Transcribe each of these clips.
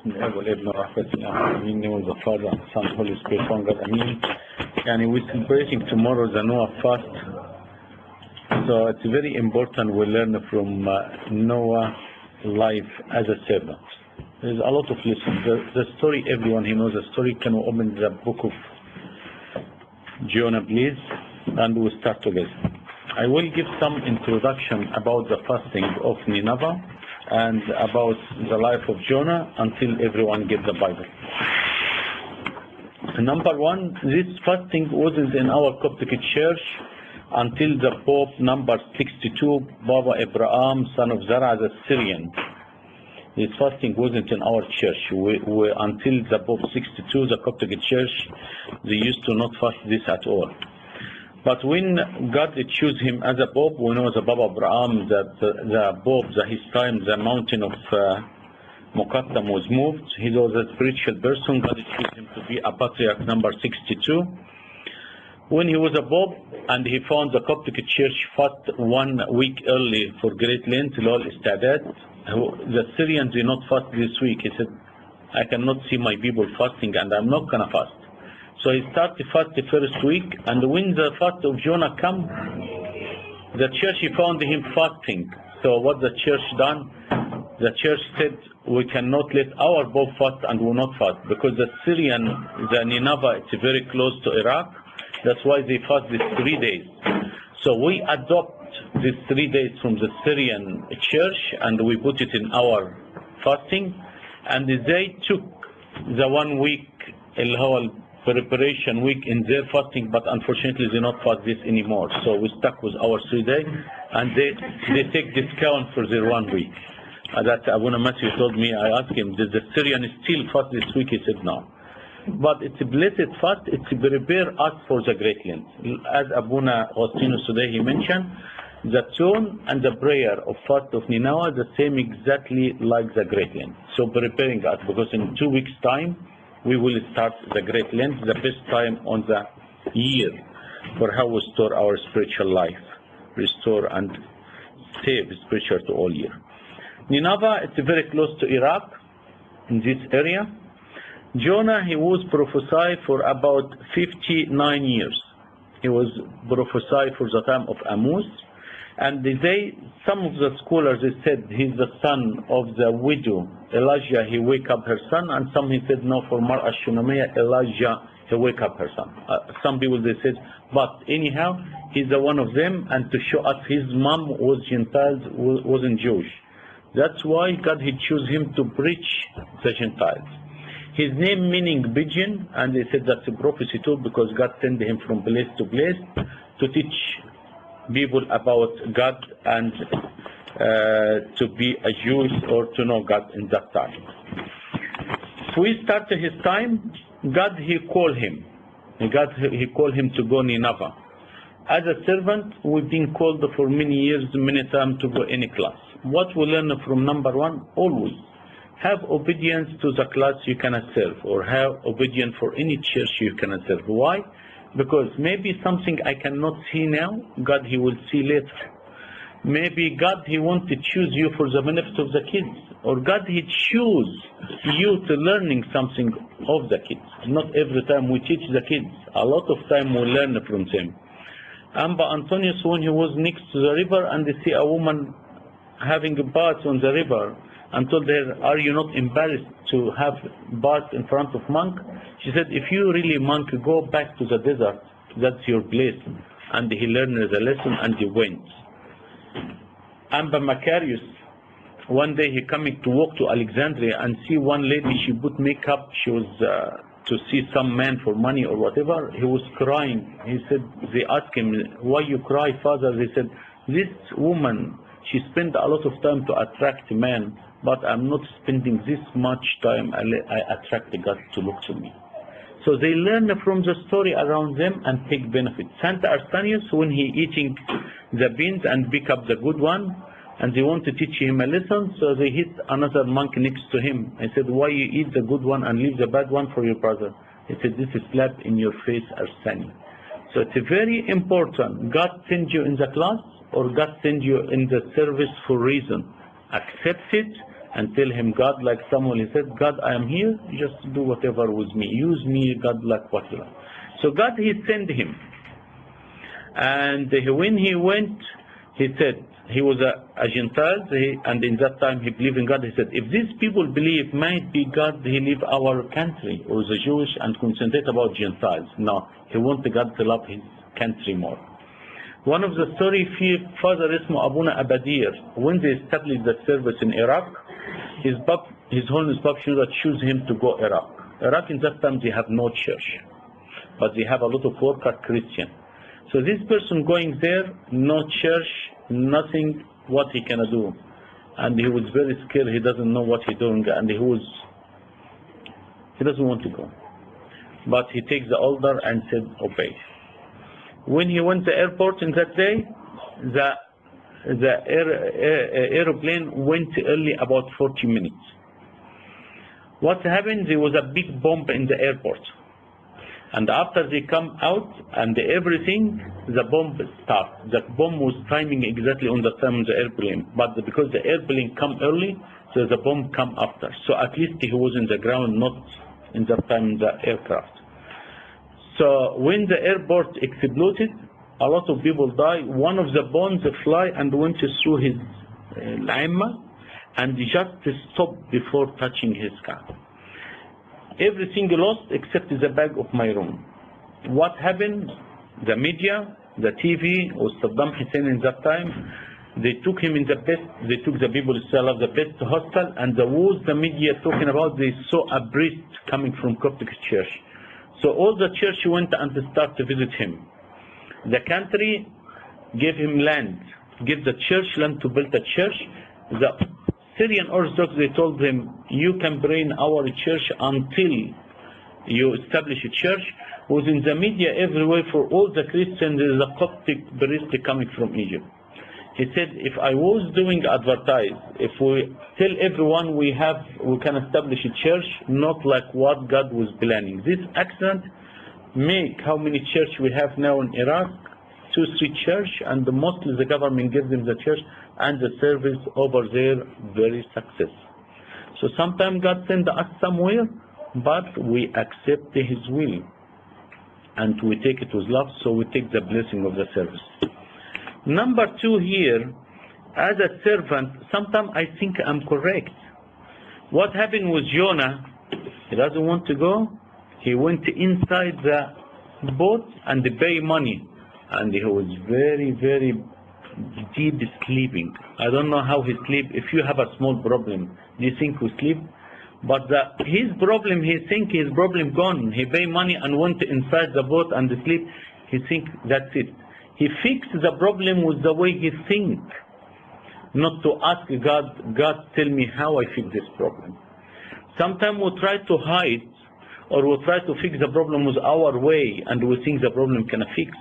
بسم الله والابن والروح القدس in the name of the Father and Son and Holy Spirit one God Amen. And we're celebrating tomorrow the Noah fast. So it's very important we learn from Noah's life as a servant. There's a lot of lessons. The story, everyone who knows the story can open the book of Jonah, please, and we'll start together. I will give some introduction about the fasting of Nineveh and about the life of Jonah until everyone gets the Bible. Number one, this fasting wasn't in our Coptic church until the Pope number 62, Baba Abraham, son of Zara, the Syrian. This fasting wasn't in our church. Until the Pope 62, the Coptic church, they used to not fast this at all. But when God chose him as a Pope, we know the Baba Abraham, that the Pope, his time, the mountain of Muqattam was moved. He was a spiritual person. God chose him to be a patriarch number 62. When he was a Pope and he found the Coptic church fast 1 week early for Great Lent, Lol Istadat, the Syrians did not fast this week. He said, I cannot see my people fasting and I'm not going to fast. So he started fast the first week, and when the fast of Jonah come, the church found him fasting. So what the church done? The church said, we cannot let our Pope fast and will not fast, because the Syrian, the Nineveh, it's very close to Iraq. That's why they fast these 3 days. So we adopt these 3 days from the Syrian church and we put it in our fasting, and they took the 1 week preparation week in their fasting, but unfortunately they not fast this anymore. So we stuck with our 3 days, and they take discount for their 1 week. That Abuna Matthew told me. I asked him, did the Syrian still fast this week? He said no. But it's a blessed fast. It's to prepare us for the Great Lent. As Abuna Augustinus today he mentioned, the tone and the prayer of fast of Nineveh the same exactly like the Great Lent. So preparing us, because in 2 weeks time we will start the Great Lent, the best time on the year for how we restore our spiritual life, restore and save spiritual to all year. Nineveh, it's very close to Iraq, in this area. Jonah, he was prophesied for about 59 years. He was prophesied for the time of Amos. And some of the scholars, they said he's the son of the widow Elijah, he wake up her son, and some he said no, for Mar'ah Shunammiyah, Elijah, he wake up her son. Some people they said, but anyhow, he's the one of them, and to show us his mom was Gentiles, wasn't Jewish. That's why God he chose him to preach the Gentiles. His name meaning pigeon, and they said that's a prophecy too, because God sent him from place to place to teach people about God and to be a Jew or to know God in that time. So we started his time. God he called him. God he called him to go Nineveh. As a servant, we've been called for many years, many times to go any class. What we learn from number one, always have obedience to the class you cannot serve, or have obedience for any church you cannot serve. Why? Because maybe something I cannot see now, God he will see later. Maybe God he wants to choose you for the benefit of the kids, or God he choose you to learning something of the kids. Not every time we teach the kids. A lot of time we learn from them. Amba Antonius, when he was next to the river and they see a woman having a bath on the river, and told her, are you not embarrassed to have bath in front of monk? She said, if you really monk, go back to the desert. That's your place. And he learned the lesson and he went. Amba Macarius, one day he coming to walk to Alexandria and see one lady, she put makeup, she was to see some man for money or whatever. He was crying. He said, they asked him, why you cry, father? They said, this woman, she spent a lot of time to attract man, but I'm not spending this much time, I attract God to look to me. So they learn from the story around them and take benefit. Saint Arstanius, when he eating the beans and pick up the good one, and they want to teach him a lesson, so they hit another monk next to him. I said, why you eat the good one and leave the bad one for your brother? He said, this is slap in your face, Arstanius. So it's very important. God sends you in the class, or God sends you in the service for reason. Accept it and tell him, God, like Samuel, he said, God, I am here, just do whatever with me. Use me, God, like what you like. So God, he sent him. And when he went, he said, he was a Gentile, and in that time he believed in God. He said, if these people believe, might be God, he leave our country, or the Jewish, and concentrate about Gentiles. No, he wanted God to love his country more. One of the story, Father Ismo Abuna Abadir, when they established the service in Iraq, his Holiness Bab Shenouda choose him to go Iraq. Iraq in that time they have no church, but they have a lot of worker Christian. So this person going there, no church, nothing, what he can do. And he was very scared, he doesn't know what he's doing, and he doesn't want to go. But he takes the order and said, obey. When he went to the airport in that day, the airplane went early about 40 minutes. What happened, there was a big bomb in the airport. And after they come out and everything, the bomb started. The bomb was timing exactly on the time of the airplane. But because the airplane come early, so the bomb come after. So at least he was in the ground, not in that time the aircraft. So when the airport exploded, a lot of people died. One of the bombs fly and went through his lima and just stopped before touching his car. Everything lost except the bag of my room. What happened? The media, the TV, or Saddam Hussein in that time, they took him in the best, they took the people still of the best hostel, and there was the media talking about, they saw a priest coming from Coptic church. So all the church went and started to visit him. The country gave him land, gave the church land to build a church. The Syrian Orthodox, they told them, you can pray in our church until you establish a church. Was in the media everywhere for all the Christians, there is a Coptic priest coming from Egypt. He said, if I was doing advertise, if we tell everyone we can establish a church, not like what God was planning. This accident make how many church we have now in Iraq? 2-3 church, and mostly the government gives them the church, and the service over there very successful. So sometimes God send us somewhere, but we accept his will, and we take it with love, so we take the blessing of the service. Number 2 here, as a servant, sometimes I think I'm correct. What happened with Jonah? He doesn't want to go. He went inside the boat and pay money. And he was very, very deep sleeping. I don't know how he sleep. If you have a small problem, do you think he sleep? But his problem, he think his problem gone. He pay money and went inside the boat and sleep. He think that's it. He fixed the problem with the way he think. Not to ask God, God tell me how I fix this problem. Sometimes we try to hide, or we try to fix the problem with our way, and we think the problem can fix.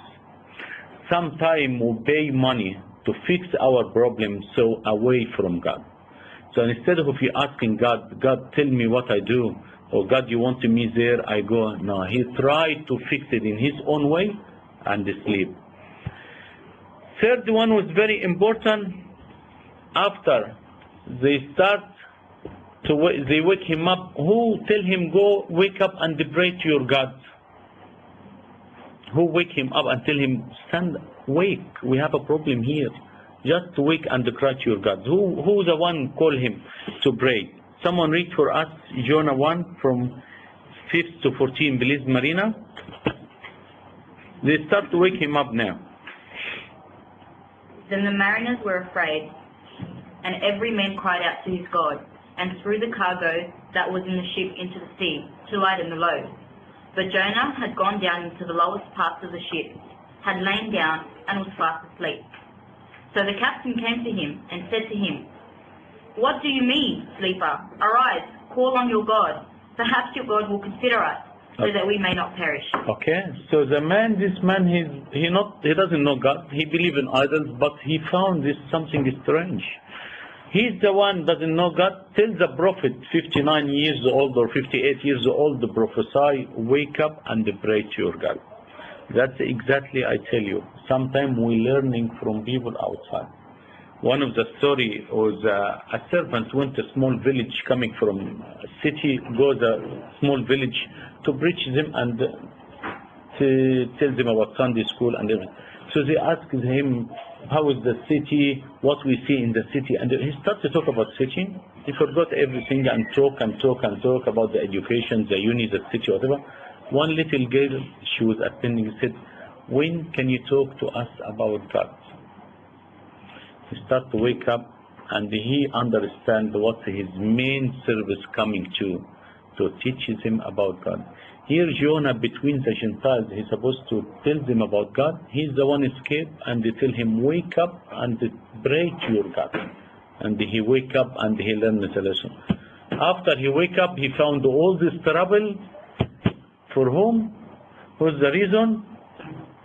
Sometimes we pay money to fix our problem, so away from God. So instead of you asking God, God tell me what I do, or God you want me there, I go. No, he tried to fix it in his own way and sleep. Third one was very important. After they start they wake him up. Who tell him go wake up and pray to your God? Who wake him up and tell him stand, wake, we have a problem here. Just wake and cry to your God. Who the one call him to pray? Someone read for us Jonah 1 from 5 to 14, please, Marina. They start to wake him up now. Then the mariners were afraid, and every man cried out to his God, and threw the cargo that was in the ship into the sea, to lighten the load. But Jonah had gone down into the lowest parts of the ship, had lain down, and was fast asleep. So the captain came to him, and said to him, What do you mean, sleeper? Arise, call on your God. Perhaps your God will consider us, so that we may not perish. Okay, so this man, he doesn't know God. He believes in idols, but he found this something strange. He's the one doesn't know God. Tell the prophet, 59 years old or 58 years old, the prophesy, wake up and pray to your God. That's exactly, I tell you, sometimes we're learning from people outside. One of the story was a servant went to a small village coming from a city, goes a small village to preach them and to tell them about Sunday school and everything. So they asked him, how is the city, what we see in the city, and he started to talk about city. He forgot everything and talk about the education, the uni, the city, whatever. One little girl, she was attending, said, when can you talk to us about God? He started to wake up and he understand what his main service coming to teach him about God. Here Jonah, between the Gentiles, he's supposed to tell them about God. He's the one escape, and they tell him, wake up and pray to your God. And he wake up and he learned the lesson. After he wake up, he found all this trouble. For whom? What's the reason?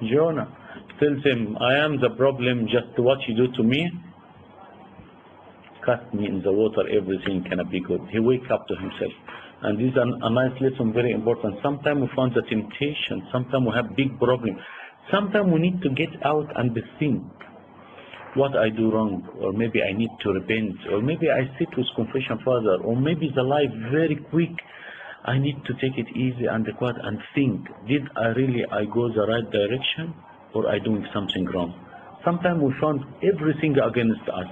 Jonah tells him, I am the problem, just what you do to me. Cast me in the water, everything cannot be good. He wake up to himself. And this is a nice lesson, very important. Sometimes we find the temptation. Sometimes we have big problem. Sometimes we need to get out and think what I do wrong, or maybe I need to repent, or maybe I sit with confession father, or maybe the life very quick. I need to take it easy and quiet and think, did I go the right direction, or I doing something wrong? Sometimes we found everything against us.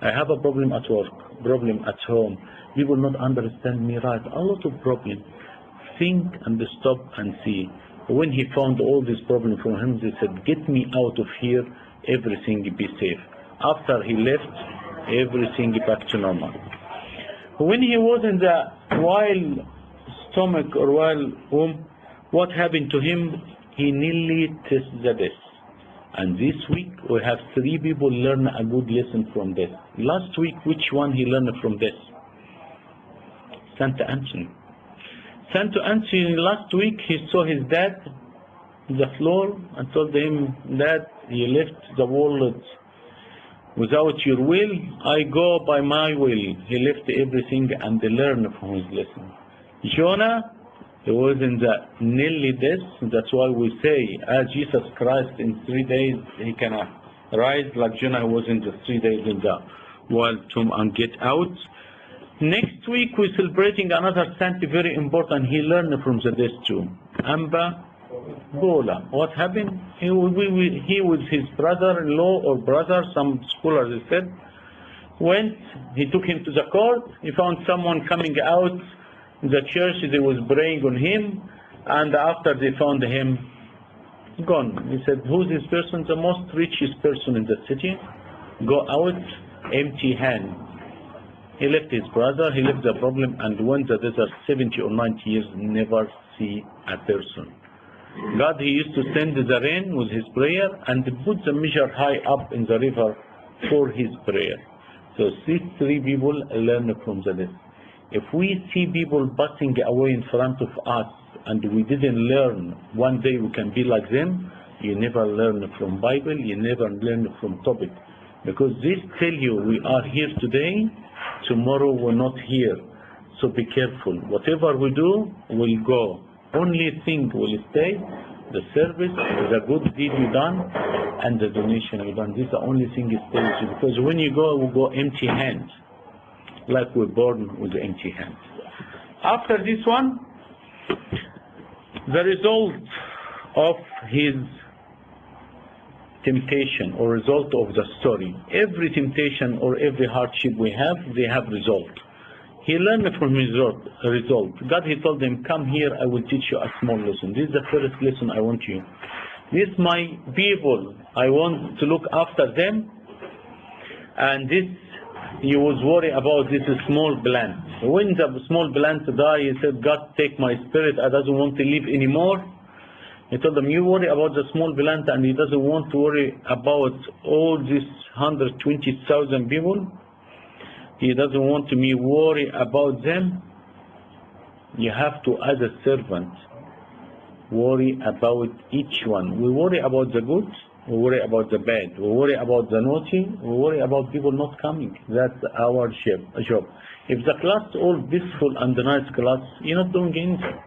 I have a problem at work, problem at home. People not understand me right. A lot of problems. Think and stop and see. When he found all these problems from him, he said, get me out of here, everything be safe. After he left, everything back to normal. When he was in the wild stomach or wild womb, what happened to him? He nearly tasted the death. And this week we have 3 people learn a good lesson from death. Last week, which one he learned from death? Saint Anthony. Saint Anthony last week he saw his dad on the floor and told him, Dad, you left the world without your will. I go by my will. He left everything and learned from his lesson. Jonah, he was in the nearly death. That's why we say, as Jesus Christ in 3 days he can rise, like Jonah was in the 3 days in the wild tomb and get out. Next week we're celebrating another saint, very important. He learned from the death too. Amba Bola. What happened? He with his brother-in-law or brother, some scholars said, went, he took him to the court. He found someone coming out the church, they was praying on him, and after they found him gone. He said, who's this person? The most richest person in the city. Go out empty hand. He left his brother, he left the problem, and went the desert 70 or 90 years, never see a person. God, he used to send the rain with his prayer and put the measure high up in the river for his prayer. So these 3 people learn from the death. If we see people passing away in front of us and we didn't learn, one day we can be like them, you never learn from Bible, you never learn from topic. Because this tell you we are here today, tomorrow we're not here. So be careful. Whatever we do, we'll go. Only thing will stay, the service, the good deed you done, and the donation you done. This is the only thing that stays. Because when you go, we go empty hands. Like we're born with empty hands. After this one, the result of his temptation or result of the story. Every temptation or every hardship we have, they have result. He learned from his result. God, he told him, come here, I will teach you a small lesson. This is the first lesson I want you. This my people, I want to look after them. And this, you was worried about this small plant. When the small plant died, he said, God, take my spirit, I doesn't want to live anymore. He told them, you worry about the small plant, and he doesn't want to worry about all these 120,000 people. He doesn't want me worry about them. You have to, as a servant, worry about each one. We worry about the good, we worry about the bad, we worry about the naughty, we worry about people not coming. That's our job. If the class is all peaceful and a nice class, you're not doing anything.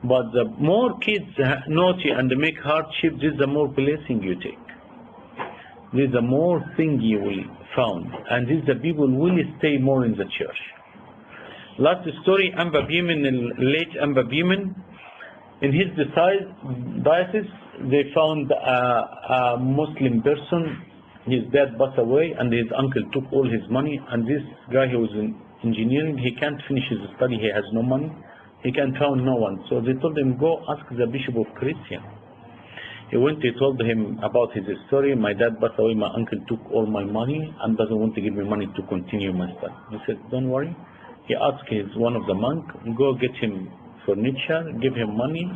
But the more kids naughty and make hardship, this is the more blessing you take. there's a more thing you will found, and these the people will stay more in the church. Last story, Amba Beeman, late Amba Beeman, in his diocese, they found a Muslim person. His dad passed away, and his uncle took all his money. And this guy who was in engineering, he can't finish his study. He has no money. He can found no one. So they told him, go ask the Bishop of Christian. He went. He told him about his story. My dad passed away. My uncle took all my money and doesn't want to give me money to continue my study. He said, don't worry. He asked one of the monk, go get him furniture, give him money,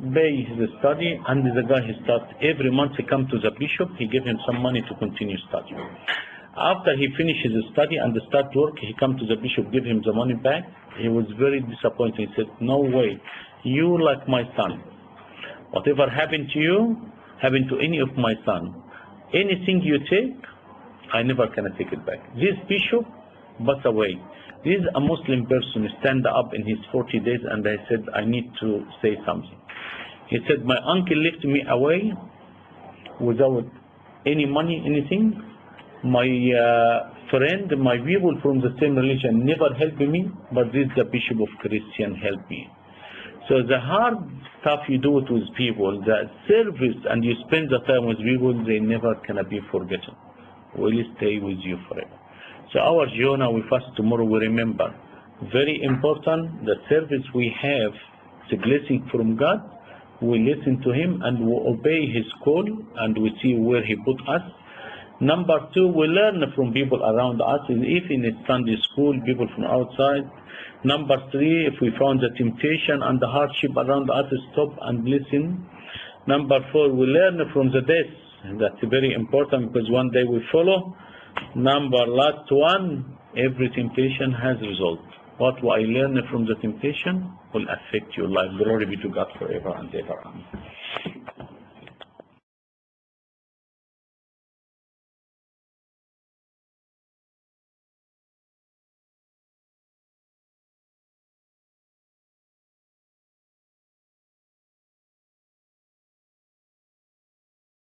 pay his study, and the guy he starts every month he come to the bishop, he give him some money to continue studying. After he finishes his study and start work, he come to the bishop, give him the money back. He was very disappointed. He said, no way, you like my son. Whatever happened to you, happened to any of my son. Anything you take, I never can take it back. This bishop passed away. This is a Muslim person stand up in his 40 days, and I said, I need to say something. He said, my uncle left me away without any money, anything. My friend, my people from the same religion never helped me, but this the Bishop of Christian helped me. So the hard stuff you do it with people, the service, and you spend the time with people, they never can be forgotten. Will stay with you forever. So our Jonah, we fast tomorrow, we remember. Very important, the service we have, it's a blessing from God. We listen to him and we obey his call, and we see where he put us. Number two, we learn from people around us, if in a Sunday school, people from outside. Number three, if we found the temptation and the hardship around us, stop and listen. Number four, we learn from the death. That's very important, because one day we follow. Number last one, every temptation has result. What I learn from the temptation will affect your life. Glory be to God forever and ever. Amen.